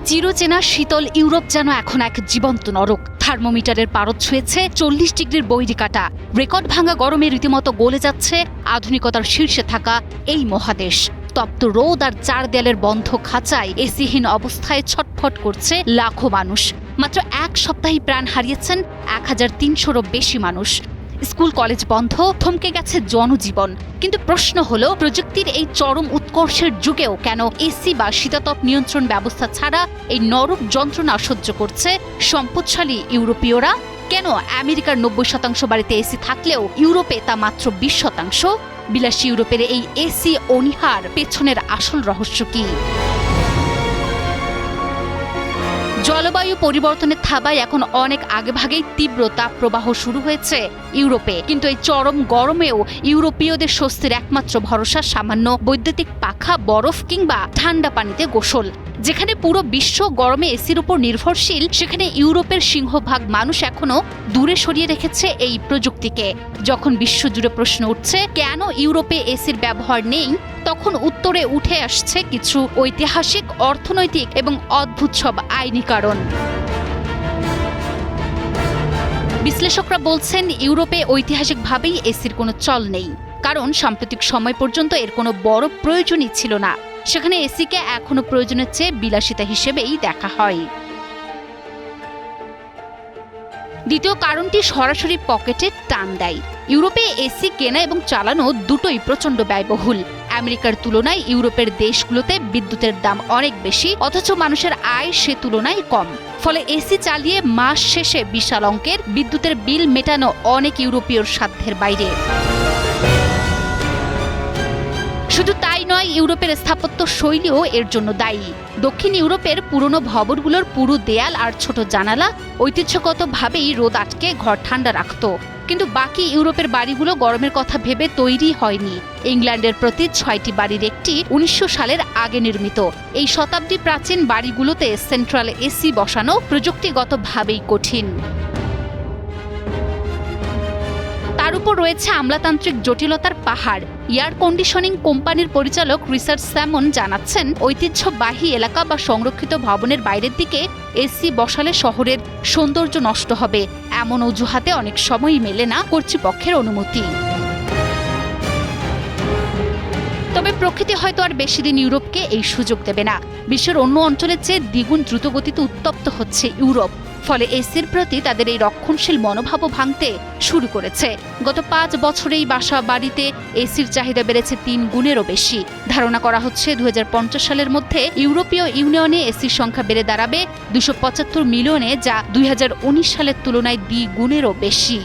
চিরচেনা শীতল ইউরোপ যেন এখন এক জীবন্ত নরক। থার্মোমিটারের পারদ ছুঁয়েছে 40 ডিগ্রির বৈরিকাটা। রেকর্ড ভাঙা গরমে রীতিমতো গলে যাচ্ছে আধুনিকতার শীর্ষে থাকা এই মহাদেশ। তপ্ত রোদ আর চার দেয়ালের বন্ধ খাঁচায় এসিহীন অবস্থায় ছটফট করছে লাখো মানুষ। মাত্র এক সপ্তাহে প্রাণ হারিয়েছেন 1300-রও বেশি মানুষ। স্কুল কলেজ বন্ধ, থমকে গেছে জনজীবন। কিন্তু প্রশ্ন হলো, প্রযুক্তির এই চরম উৎকর্ষের যুগেও কেন এসি বা শীতাতপ নিয়ন্ত্রণ ব্যবস্থা ছাড়া এই নরক যন্ত্রণা সহ্য করছে সম্পদশালী ইউরোপীয়রা? কেন আমেরিকার 90% বাড়িতে এসি থাকলেও ইউরোপে তা মাত্র 20%? বিলাসী ইউরোপের এই এসি অনীহার পেছনের আসল রহস্য কি? জলবায়ু পরিবর্তনের থাবায় এখন অনেক আগেভাগেই তীব্র তাপপ্রবাহ শুরু হয়েছে ইউরোপে। কিন্তু এই চরম গরমেও ইউরোপীয়দের স্বস্তির একমাত্র ভরসা সামান্য বৈদ্যুতিক পাখা, বরফ কিংবা ঠান্ডা পানিতে গোসল। যেখানে পুরো বিশ্ব গরমে এসির উপর নির্ভরশীল, সেখানে ইউরোপের সিংহভাগ মানুষ এখনো দূরে সরিয়ে রেখেছে এই প্রযুক্তিকে। যখন বিশ্বজুড়ে প্রশ্ন উঠছে কেন ইউরোপে এসির ব্যবহার নেই, তখন উত্তরে উঠে আসছে কিছু ঐতিহাসিক, অর্থনৈতিক এবং অদ্ভুত সব আইনি কারণ। বিশ্লেষকরা বলছেন, ইউরোপে ঐতিহাসিকভাবেই এসির কোনো চল নেই, কারণ সাম্প্রতিক সময় পর্যন্ত এর কোনো বড় প্রয়োজনই ছিল না। সেখানে এসিকে এখনো প্রয়োজনের চেয়ে বিলাসিতা হিসেবেই দেখা হয়। দ্বিতীয় কারণটি সরাসরি পকেটে টান দেয়। ইউরোপে এসি কেনা এবং চালানো দুটোই প্রচণ্ড ব্যয়বহুল। আমেরিকার তুলনায় ইউরোপের দেশগুলোতে বিদ্যুতের দাম অনেক বেশি, অথচ মানুষের আয় সে তুলনায় কম। ফলে এসি চালিয়ে মাস শেষে বিশাল অঙ্কের বিদ্যুতের বিল মেটানো অনেক ইউরোপীয়র সাধ্যের বাইরে। শুধু তাই নয়, ইউরোপের স্থাপত্য শৈলীও এর জন্য দায়ী। দক্ষিণ ইউরোপের পুরনো ভবনগুলোর পুরু দেয়াল আর ছোট জানালা ঐতিহ্যগতভাবেই রোদ আটকে ঘর ঠান্ডা রাখত। কিন্তু বাকি ইউরোপের বাড়িগুলো গরমের কথা ভেবে তৈরি হয়নি। ইংল্যান্ডের প্রতি 6টি বাড়ির একটি 1900 সালের আগে নির্মিত। এই শতাব্দী প্রাচীন বাড়িগুলোতে সেন্ট্রাল এসি বসানো প্রযুক্তিগতভাবেই কঠিন। তার উপর রয়েছে আমলাতান্ত্রিক জটিলতার পাহাড়। এয়ার কন্ডিশনিং কোম্পানির পরিচালক রিচার্ড স্যামন জানাচ্ছেন, ঐতিহ্যবাহী এলাকা বা সংরক্ষিত ভবনের বাইরের দিকে এসি বসালে শহরের সৌন্দর্য নষ্ট হবে। এমন অজুহাতে অনেক সময়ই মেলে না কর্তৃপক্ষের অনুমতি। তবে প্রকৃতি হয়তো আর বেশি দিন ইউরোপকে এই সুযোগ দেবে না। বিশ্বের অন্য অঞ্চলের চেয়ে দ্বিগুণ দ্রুতগতিতে উত্তপ্ত হচ্ছে ইউরোপ। ফলে এসির প্রতি তাদের এই রক্ষণশীল মনোভাবও ভাঙতে শুরু করেছে। গত 5 বছরেই বাসা বাড়িতে এসির চাহিদা বেড়েছে 3 গুণেরও বেশি। ধারণা করা হচ্ছে 2050 সালের মধ্যে ইউরোপীয় ইউনিয়নে এসির সংখ্যা বেড়ে দাঁড়াবে 275 মিলিয়নে, যা 2019 সালের তুলনায় 2 গুণেরও বেশি।